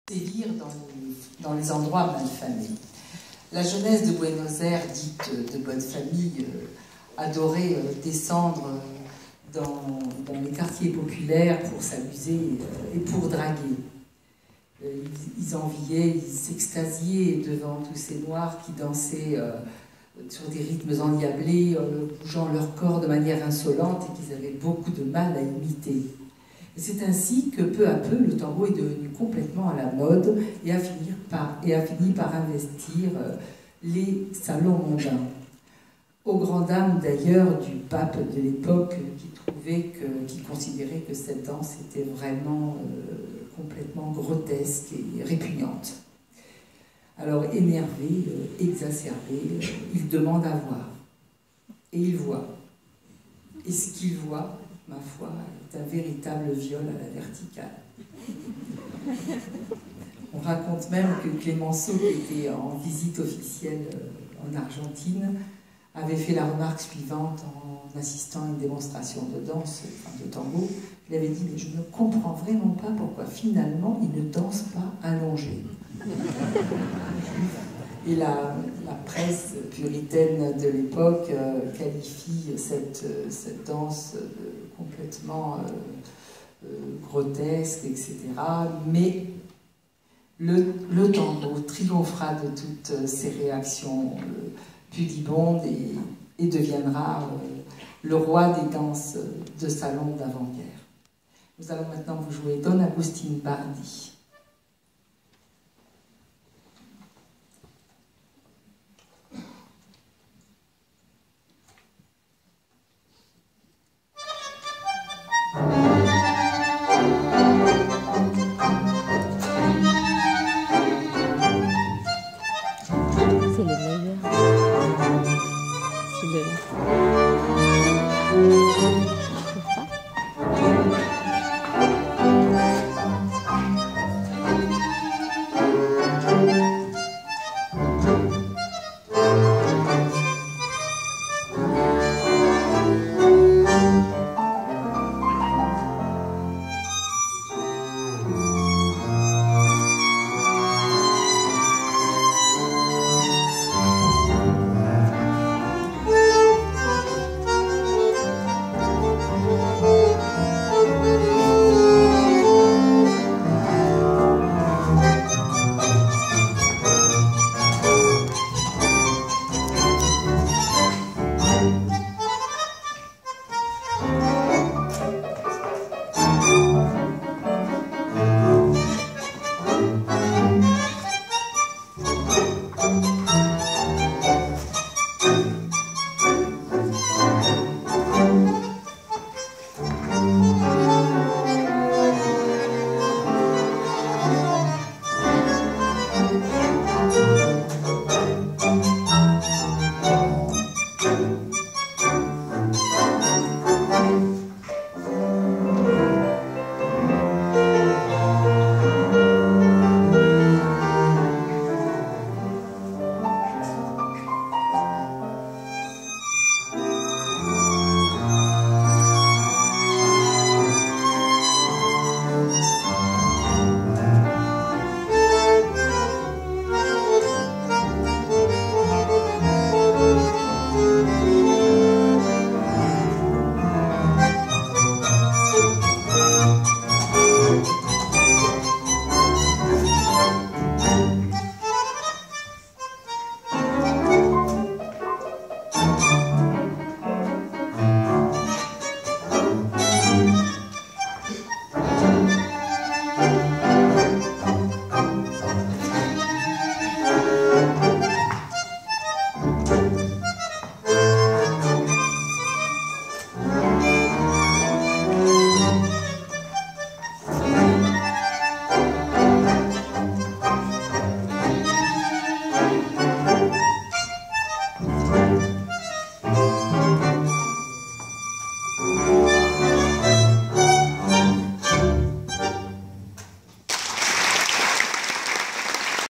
sévir dans les endroits malfamés. La jeunesse de Buenos Aires, dite de bonne famille, adorait descendre dans les quartiers populaires pour s'amuser et pour draguer. Ils enviaient, ils s'extasiaient devant tous ces noirs qui dansaient sur des rythmes endiablés, bougeant leur corps de manière insolente et qu'ils avaient beaucoup de mal à imiter. C'est ainsi que peu à peu le tango est devenu complètement à la mode et a fini par investir les salons mondains. Aux grandes dames d'ailleurs du pape de l'époque qui considérait que cette danse était vraiment complètement grotesque et répugnante. Alors énervé, exacerbé, il demande à voir. Et il voit. Et ce qu'il voit, ma foi, est un véritable viol à la verticale. On raconte même que Clemenceau, qui était en visite officielle en Argentine, avait fait la remarque suivante en assistant à une démonstration de danse, enfin de tango. Il avait dit « Mais je ne comprends vraiment pas pourquoi finalement il ne danse pas allongé. » Et la presse puritaine de l'époque qualifie cette danse complètement grotesque, etc. Mais le tango triomphera de toutes ces réactions pudibondes et deviendra le roi des danses de salon d'avant-guerre. Nous allons maintenant vous jouer Don Agustín Bardi.